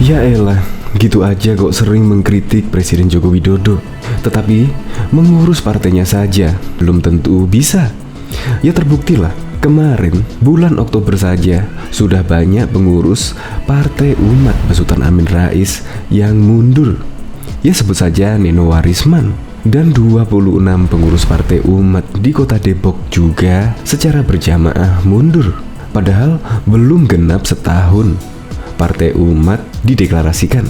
Ya elah, gitu aja kok sering mengkritik Presiden Joko Widodo. Tetapi mengurus partainya saja belum tentu bisa. Ya terbuktilah, kemarin bulan Oktober saja sudah banyak pengurus Partai Umat besutan Amin Rais yang mundur. Ya sebut saja Nino Warisman. Dan 26 pengurus Partai Umat di Kota Depok juga secara berjamaah mundur. Padahal belum genap setahun Partai Umat dideklarasikan,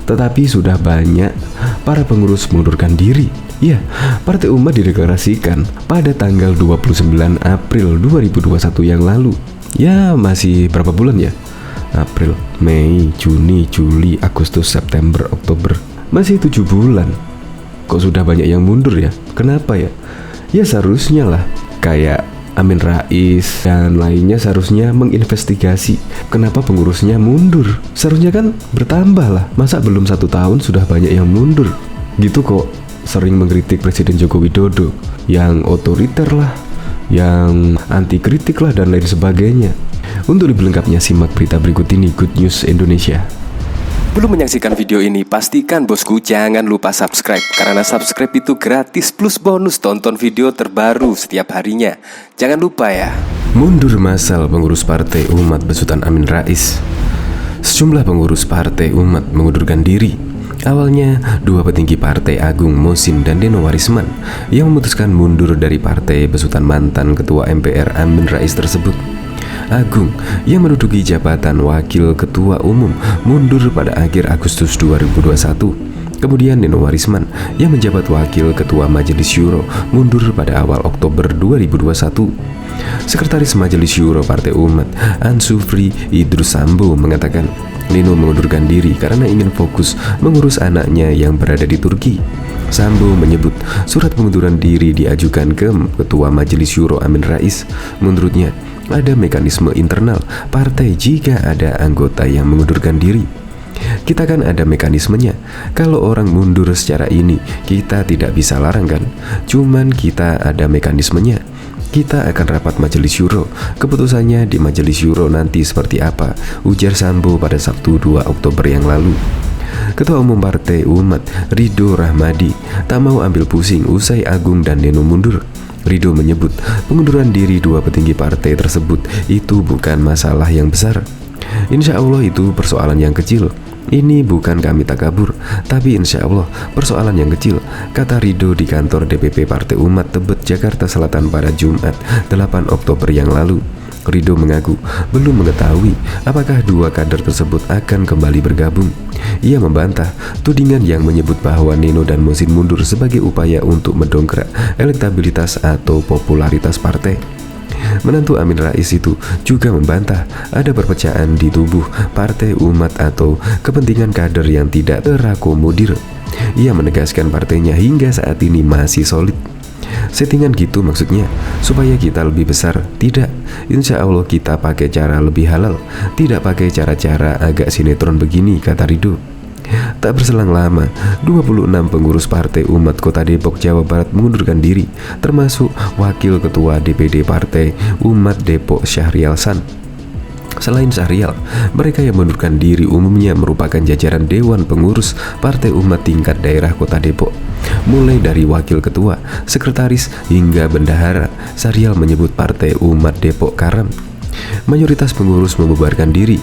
tetapi sudah banyak para pengurus mengundurkan diri. Ya, Partai Umat dideklarasikan pada tanggal 29 April 2021 yang lalu. Ya, masih berapa bulan ya? April, Mei, Juni, Juli, Agustus, September, Oktober. Masih 7 bulan. Kok sudah banyak yang mundur ya? Kenapa ya? Ya seharusnya lah, kayak Amin Rais dan lainnya seharusnya menginvestigasi kenapa pengurusnya mundur. Seharusnya kan bertambah lah. Masa belum 1 tahun sudah banyak yang mundur? Gitu kok sering mengkritik Presiden Joko Widodo yang otoriter lah, yang anti kritik lah, dan lain sebagainya. Untuk lebih lengkapnya simak berita berikut ini, Good News Indonesia. Belum menyaksikan video ini, pastikan bosku jangan lupa subscribe. Karena subscribe itu gratis plus bonus tonton video terbaru setiap harinya. Jangan lupa ya. Mundur massal pengurus Partai Umat besutan Amin Rais. Sejumlah pengurus Partai Umat mengundurkan diri. Awalnya, 2 petinggi Partai Agung Mosin dan Nino Warisman yang memutuskan mundur dari partai besutan mantan Ketua MPR Amin Rais tersebut. Agung yang menduduki jabatan Wakil Ketua Umum mundur pada akhir Agustus 2021. Kemudian Nino Warisman yang menjabat Wakil Ketua Majelis Syuro mundur pada awal Oktober 2021. Sekretaris Majelis Syuro Partai Umat, Ansufri Idrus Sambo, mengatakan Nino mengundurkan diri karena ingin fokus mengurus anaknya yang berada di Turki. Sambo menyebut surat pengunduran diri diajukan ke Ketua Majelis Syuro Amin Rais. Menurutnya, ada mekanisme internal partai jika ada anggota yang mengundurkan diri. Kita kan ada mekanismenya. Kalau orang mundur secara ini, kita tidak bisa larang kan? Cuman kita ada mekanismenya. Kita akan rapat Majelis Syuro. Keputusannya di Majelis Syuro nanti seperti apa, ujar Sambo pada Sabtu 2 Oktober yang lalu. Ketua Umum Partai Umat, Ridho Rahmadi, tak mau ambil pusing usai Agung dan Nino mundur. Ridho menyebut pengunduran diri 2 petinggi partai tersebut itu bukan masalah yang besar. Insya Allah itu persoalan yang kecil. Ini bukan kami takabur, tapi insya Allah persoalan yang kecil, kata Ridho di kantor DPP Partai Umat Tebet, Jakarta Selatan pada Jumat 8 Oktober yang lalu. Ridho mengaku belum mengetahui apakah 2 kader tersebut akan kembali bergabung. Ia membantah tudingan yang menyebut bahwa Nino dan Mosin mundur sebagai upaya untuk mendongkrak elektabilitas atau popularitas partai. Menantu Amin Rais itu juga membantah ada perpecahan di tubuh Partai Umat atau kepentingan kader yang tidak terakomodir. Ia menegaskan partainya hingga saat ini masih solid. Settingan gitu maksudnya supaya kita lebih besar. Tidak, insya Allah kita pakai cara lebih halal, tidak pakai cara-cara agak sinetron begini, kata Ridho. Tak berselang lama, 26 pengurus Partai Umat Kota Depok, Jawa Barat mengundurkan diri, termasuk Wakil Ketua DPD Partai Umat Depok Syahrial San. Selain Syahrial, mereka yang mengundurkan diri umumnya merupakan jajaran Dewan Pengurus Partai Umat tingkat daerah Kota Depok. Mulai dari Wakil Ketua, Sekretaris, hingga Bendahara, Syahrial menyebut Partai Umat Depok karam. Mayoritas pengurus membubarkan diri.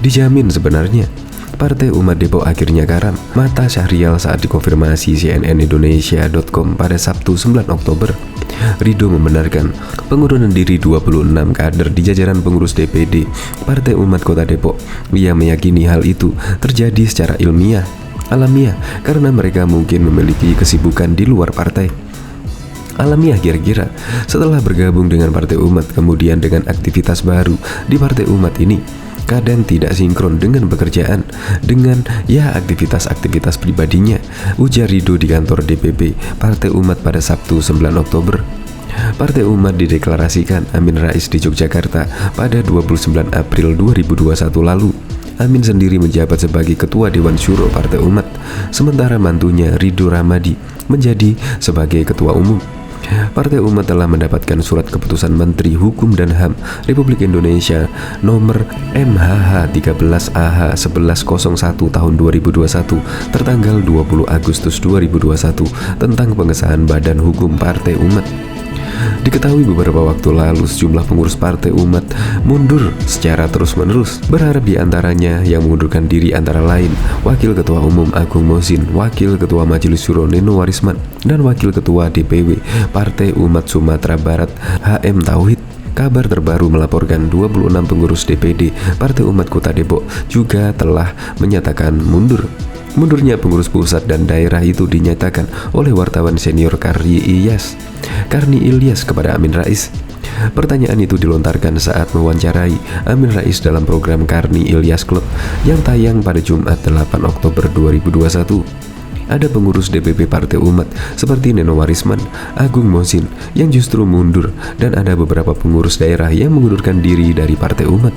Dijamin sebenarnya Partai Umat Depok akhirnya karam, mata Syahrial saat dikonfirmasi cnnindonesia.com pada Sabtu 9 Oktober. Ridho membenarkan pengunduran diri 26 kader di jajaran pengurus DPD Partai Umat Kota Depok. Ia meyakini hal itu terjadi secara alamiah karena mereka mungkin memiliki kesibukan di luar partai. Alamiah kira-kira setelah bergabung dengan Partai Umat, kemudian dengan aktivitas baru di Partai Umat ini kadang tidak sinkron dengan pekerjaan, dengan aktivitas-aktivitas pribadinya, ujar Ridho di kantor DPP Partai Umat pada Sabtu 9 Oktober. Partai Umat dideklarasikan Amin Rais di Yogyakarta pada 29 April 2021 lalu. Amin sendiri menjabat sebagai Ketua Dewan Syuro Partai Umat, sementara mantunya Ridho Rahmadi menjadi sebagai Ketua Umum. Partai Umat telah mendapatkan surat keputusan Menteri Hukum dan HAM Republik Indonesia nomor MHH 13AH 1101 tahun 2021 tertanggal 20 Agustus 2021 tentang pengesahan Badan Hukum Partai Umat. Diketahui beberapa waktu lalu sejumlah pengurus Partai Umat mundur secara terus-menerus. Berharap diantaranya yang mengundurkan diri antara lain Wakil Ketua Umum Agung Mosin, Wakil Ketua Majelis Syuro Neno Warisman, dan Wakil Ketua DPW Partai Umat Sumatera Barat HM Tauhid. Kabar terbaru melaporkan 26 pengurus DPD Partai Umat Kota Depok juga telah menyatakan mundur. Mundurnya pengurus pusat dan daerah itu dinyatakan oleh wartawan senior Karni Ilyas kepada Amin Rais. Pertanyaan itu dilontarkan saat mewawancarai Amin Rais dalam program Karni Ilyas Club yang tayang pada Jumat 8 Oktober 2021. Ada pengurus DPP Partai Umat seperti Neno Warisman, Agung Mosin yang justru mundur, dan ada beberapa pengurus daerah yang mengundurkan diri dari Partai Umat.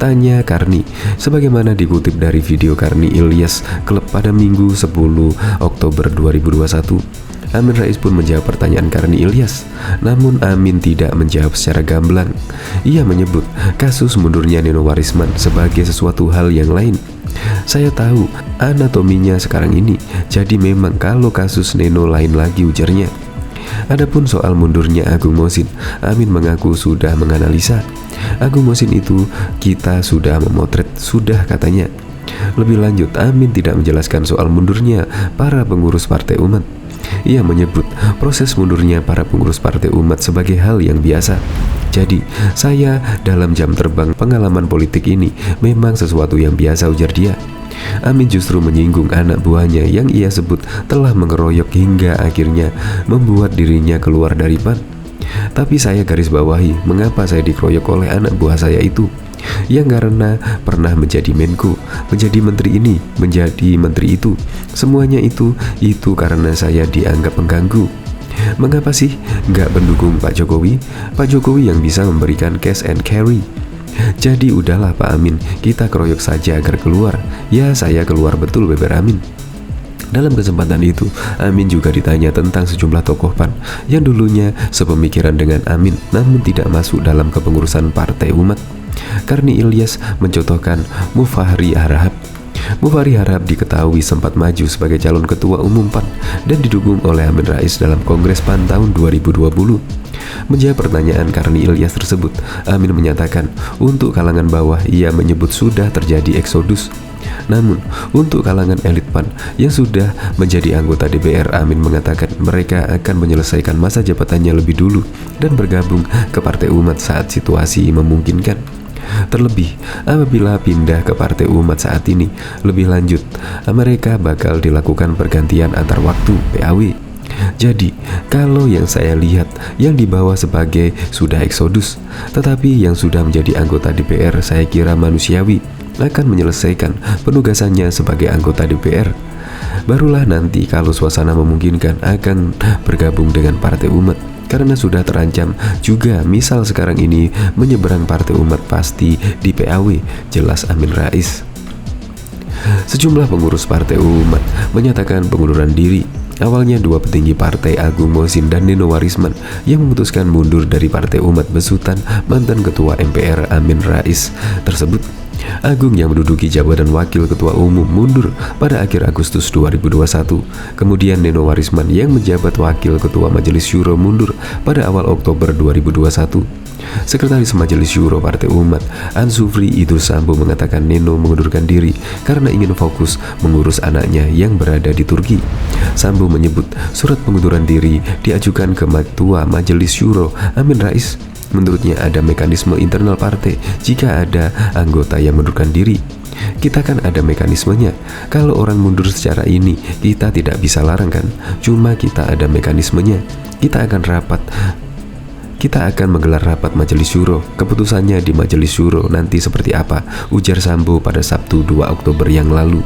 Tanya Karni, sebagaimana dikutip dari video Karni Ilyas Club pada Minggu 10 Oktober 2021. Amin Rais pun menjawab pertanyaan Karni Ilyas. Namun Amin tidak menjawab secara gamblang. Ia menyebut kasus mundurnya Neno Warisman sebagai sesuatu hal yang lain. Saya tahu anatominya sekarang ini, jadi memang kalau kasus Neno lain lagi, ujarnya. Adapun soal mundurnya Agung Mosin, Amin mengaku sudah menganalisa. Agung Mosin itu kita sudah memotret, sudah, katanya. Lebih lanjut, Amin tidak menjelaskan soal mundurnya para pengurus Partai Umat. Ia menyebut proses mundurnya para pengurus Partai Umat sebagai hal yang biasa. Jadi, saya dalam jam terbang pengalaman politik ini memang sesuatu yang biasa, ujar dia. Amin justru menyinggung anak buahnya yang ia sebut telah mengeroyok hingga akhirnya membuat dirinya keluar dari PAN. Tapi saya garis bawahi mengapa saya dikeroyok oleh anak buah saya itu, yang karena pernah menjadi Menko, menjadi menteri ini, menjadi menteri itu. Semuanya itu karena saya dianggap pengganggu. Mengapa sih nggak mendukung Pak Jokowi? Pak Jokowi yang bisa memberikan cash and carry. Jadi udahlah Pak Amin, kita keroyok saja agar keluar. Ya, saya keluar betul, beber Amin. Dalam kesempatan itu, Amin juga ditanya tentang sejumlah tokoh PAN yang dulunya sepemikiran dengan Amin namun tidak masuk dalam kepengurusan Partai Umat. Karni Ilyas mencontohkan Mufahri Harahap. Mufahri Harahap diketahui sempat maju sebagai calon ketua umum PAN dan didukung oleh Amin Rais dalam Kongres PAN tahun 2020. Menjawab pertanyaan Karni Ilyas tersebut, Amin menyatakan untuk kalangan bawah ia menyebut sudah terjadi eksodus. Namun untuk kalangan elit PAN yang sudah menjadi anggota DPR, Amin mengatakan mereka akan menyelesaikan masa jabatannya lebih dulu dan bergabung ke Partai Umat saat situasi memungkinkan. Terlebih apabila pindah ke Partai Umat saat ini, lebih lanjut mereka bakal dilakukan pergantian antar waktu PAW. Jadi kalau yang saya lihat yang dibawa sebagai sudah eksodus, tetapi yang sudah menjadi anggota DPR saya kira manusiawi akan menyelesaikan penugasannya sebagai anggota DPR. Barulah nanti kalau suasana memungkinkan akan bergabung dengan Partai Umat. Karena sudah terancam juga, misal sekarang ini menyeberang Partai Umat pasti di PAW, jelas Amin Rais. Sejumlah pengurus Partai Umat menyatakan pengunduran diri. Awalnya dua petinggi partai, Agung Mosin dan Neno Warisman, yang memutuskan mundur dari Partai Umat besutan mantan Ketua MPR Amin Rais tersebut. Agung yang menduduki jabatan Wakil Ketua Umum mundur pada akhir Agustus 2021. Kemudian Neno Warisman yang menjabat Wakil Ketua Majelis Syuro mundur pada awal Oktober 2021. Sekretaris Majelis Syuro Partai Umat Ansufri Idrus Sambo mengatakan Neno mengundurkan diri karena ingin fokus mengurus anaknya yang berada di Turki. Sambo menyebut surat pengunduran diri diajukan ke Ketua Majelis Syuro Amin Rais. Menurutnya ada mekanisme internal partai jika ada anggota yang mengundurkan diri. Kita kan ada mekanismenya. Kalau orang mundur secara ini, kita tidak bisa larang kan? Cuma kita ada mekanismenya. Kita akan menggelar rapat Majelis Syuro. Keputusannya di Majelis Syuro nanti seperti apa, ujar Sambo pada Sabtu 2 Oktober yang lalu.